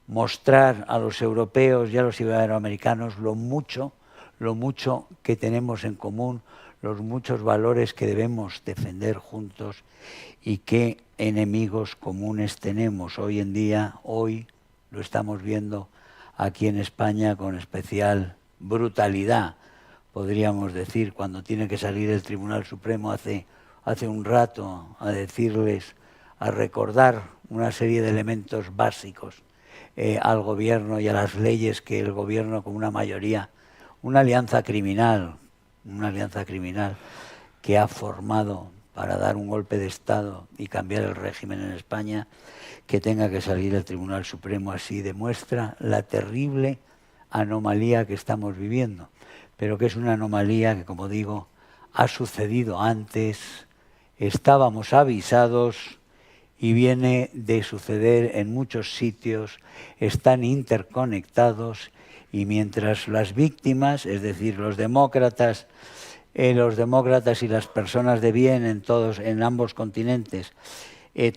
mostrar a los europeos y a los iberoamericanos lo mucho que tenemos en común, los muchos valores que debemos defender juntos y qué enemigos comunes tenemos. Hoy en día, hoy lo estamos viendo aquí en España con especial brutalidad, podríamos decir, cuando tiene que salir el Tribunal Supremo hace un rato a decirles, a recordar una serie de elementos básicos al gobierno y a las leyes que el gobierno con una mayoría, una alianza criminal que ha formado para dar un golpe de Estado y cambiar el régimen en España, que tenga que salir el Tribunal Supremo así, demuestra la terrible anomalía que estamos viviendo, pero que es una anomalía que, como digo, ha sucedido antes, estábamos avisados y viene de suceder en muchos sitios, están interconectados y mientras las víctimas, es decir, los demócratas y las personas de bien en ambos continentes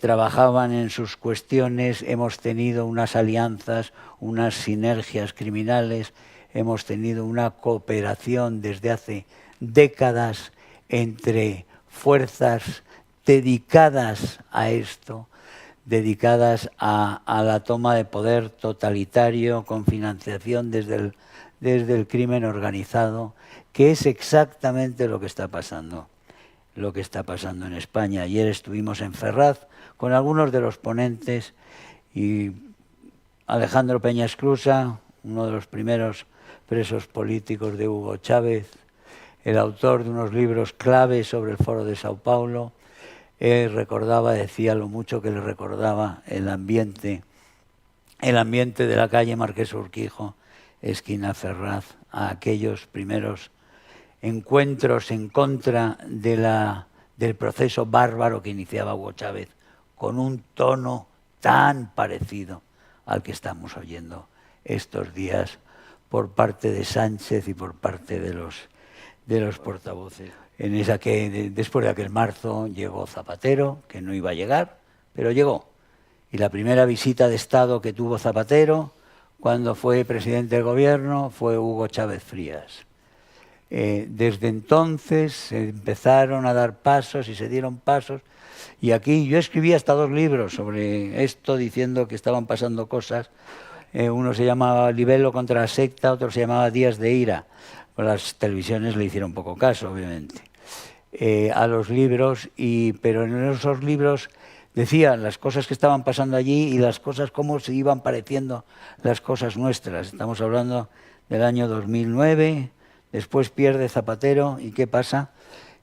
trabajaban en sus cuestiones, hemos tenido unas alianzas, unas sinergias criminales, hemos tenido una cooperación desde hace décadas entre fuerzas dedicadas a esto, dedicadas a la toma de poder totalitario con financiación desde el crimen organizado, que es exactamente lo que está pasando en España. Ayer estuvimos en Ferraz con algunos de los ponentes y Alejandro Peña Esclusa, uno de los primeros presos políticos de Hugo Chávez, el autor de unos libros clave sobre el Foro de Sao Paulo, decía lo mucho que le recordaba el ambiente de la calle Marqués Urquijo, esquina Ferraz, a aquellos primeros encuentros en contra del proceso bárbaro que iniciaba Hugo Chávez, con un tono tan parecido al que estamos oyendo estos días por parte de Sánchez y por parte de los portavoces. Después de aquel marzo llegó Zapatero, que no iba a llegar, pero llegó. Y la primera visita de Estado que tuvo Zapatero, cuando fue presidente del gobierno, fue Hugo Chávez Frías. Desde entonces se empezaron a dar pasos y se dieron pasos. Y aquí yo escribí hasta 2 libros sobre esto, diciendo que estaban pasando cosas. Uno se llamaba Libelo contra la secta, otro se llamaba Días de ira. Pues las televisiones le hicieron poco caso, obviamente, a los libros, pero en esos libros decían las cosas que estaban pasando allí y las cosas, cómo se iban pareciendo las cosas nuestras. Estamos hablando del año 2009, después pierde Zapatero, ¿y qué pasa?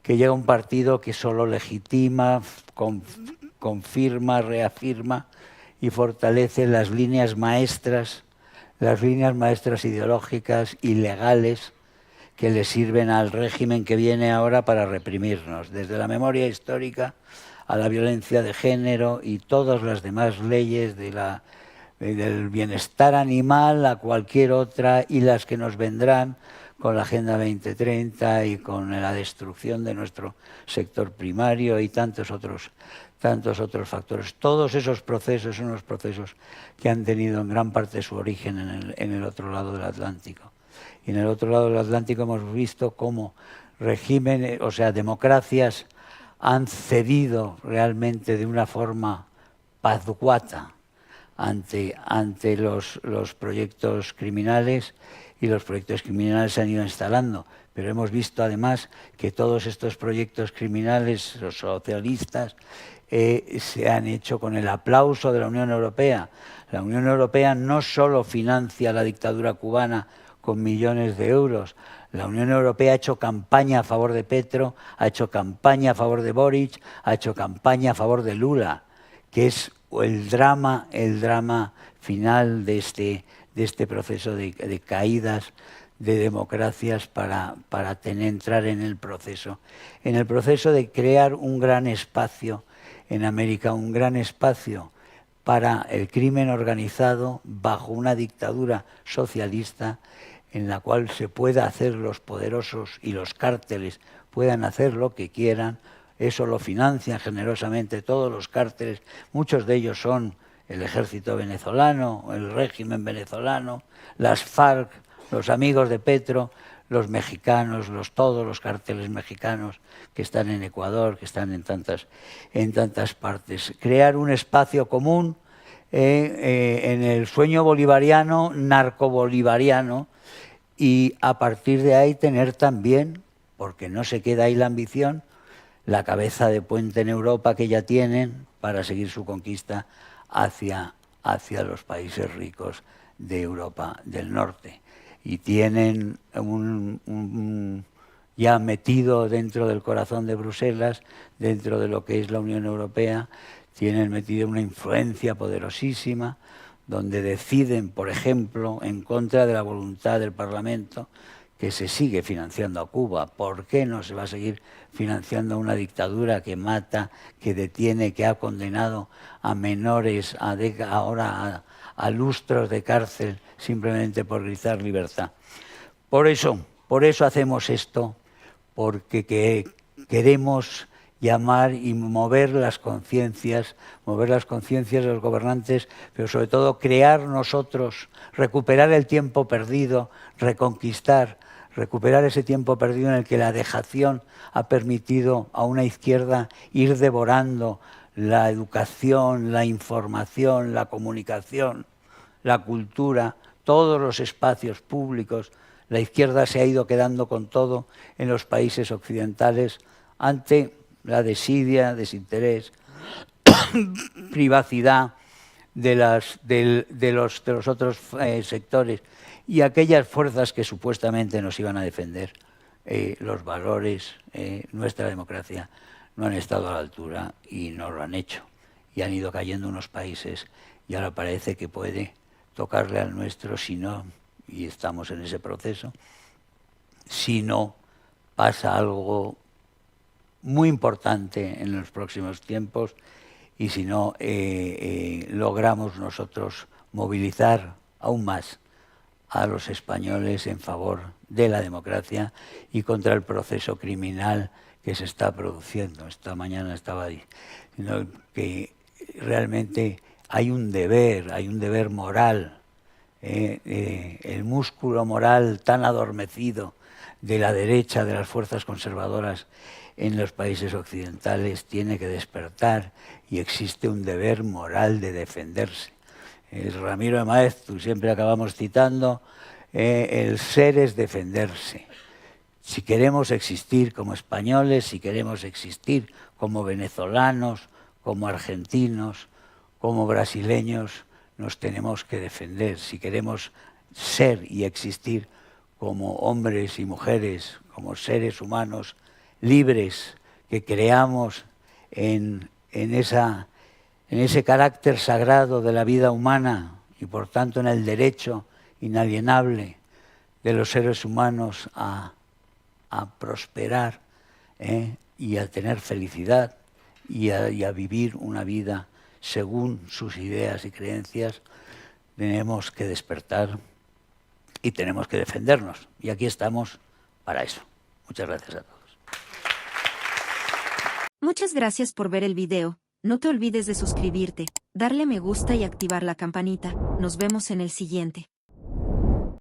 Que llega un partido que solo legitima, confirma, reafirma y fortalece las líneas maestras ideológicas y legales que le sirven al régimen que viene ahora para reprimirnos, desde la memoria histórica a la violencia de género y todas las demás leyes del bienestar animal a cualquier otra y las que nos vendrán con la Agenda 2030 y con la destrucción de nuestro sector primario y tantos otros factores. Todos esos procesos son unos procesos que han tenido en gran parte su origen en el otro lado del Atlántico. Y en el otro lado del Atlántico hemos visto cómo regímenes, o sea, democracias han cedido realmente de una forma pazguata ante los proyectos criminales, y los proyectos criminales se han ido instalando. Pero hemos visto además que todos estos proyectos criminales, los socialistas, se han hecho con el aplauso de la Unión Europea. La Unión Europea no solo financia la dictadura cubana con millones de euros. La Unión Europea ha hecho campaña a favor de Petro, ha hecho campaña a favor de Boric, ha hecho campaña a favor de Lula, que es el drama final de este proceso de caídas de democracias para entrar en el proceso de crear un gran espacio en América, un gran espacio para el crimen organizado bajo una dictadura socialista en la cual se pueda hacer los poderosos y los cárteles puedan hacer lo que quieran. Eso lo financian generosamente todos los cárteles, muchos de ellos son el ejército venezolano, el régimen venezolano, las FARC, los amigos de Petro, los mexicanos, todos los cárteles mexicanos que están en Ecuador, que están en tantas partes. Crear un espacio común en el sueño bolivariano, narcobolivariano, y a partir de ahí tener también, porque no se queda ahí la ambición, la cabeza de puente en Europa que ya tienen para seguir su conquista hacia los países ricos de Europa del Norte. Y tienen ya metido dentro del corazón de Bruselas, dentro de lo que es la Unión Europea, tienen metido una influencia poderosísima, donde deciden, por ejemplo, en contra de la voluntad del Parlamento, que se sigue financiando a Cuba. ¿Por qué no se va a seguir financiando a una dictadura que mata, que detiene, que ha condenado a menores ahora a lustros de cárcel simplemente por gritar libertad? Por eso hacemos esto, porque queremos llamar y mover las conciencias de los gobernantes, pero sobre todo crear nosotros, recuperar el tiempo perdido, recuperar ese tiempo perdido en el que la dejación ha permitido a una izquierda ir devorando la educación, la información, la comunicación, la cultura, todos los espacios públicos. La izquierda se ha ido quedando con todo en los países occidentales ante la desidia, desinterés, privacidad de los otros sectores y aquellas fuerzas que supuestamente nos iban a defender. Los valores, nuestra democracia, no han estado a la altura y no lo han hecho. Y han ido cayendo unos países y ahora parece que puede tocarle al nuestro si no, y estamos en ese proceso, si no pasa algo muy importante en los próximos tiempos y si no logramos nosotros movilizar aún más a los españoles en favor de la democracia y contra el proceso criminal que se está produciendo. Esta mañana estaba diciendo que realmente hay un deber moral, el músculo moral tan adormecido de la derecha, de las fuerzas conservadoras en los países occidentales, tiene que despertar y existe un deber moral de defenderse. Ramiro de Maeztu, siempre acabamos citando, el ser es defenderse. Si queremos existir como españoles, si queremos existir como venezolanos, como argentinos, como brasileños, nos tenemos que defender. Si queremos ser y existir como hombres y mujeres, como seres humanos libres, que creamos en ese carácter sagrado de la vida humana y por tanto en el derecho inalienable de los seres humanos a prosperar y a tener felicidad y a vivir una vida según sus ideas y creencias, tenemos que despertar y tenemos que defendernos. Y aquí estamos para eso. Muchas gracias a todos. Muchas gracias por ver el video. No te olvides de suscribirte, darle me gusta y activar la campanita. Nos vemos en el siguiente.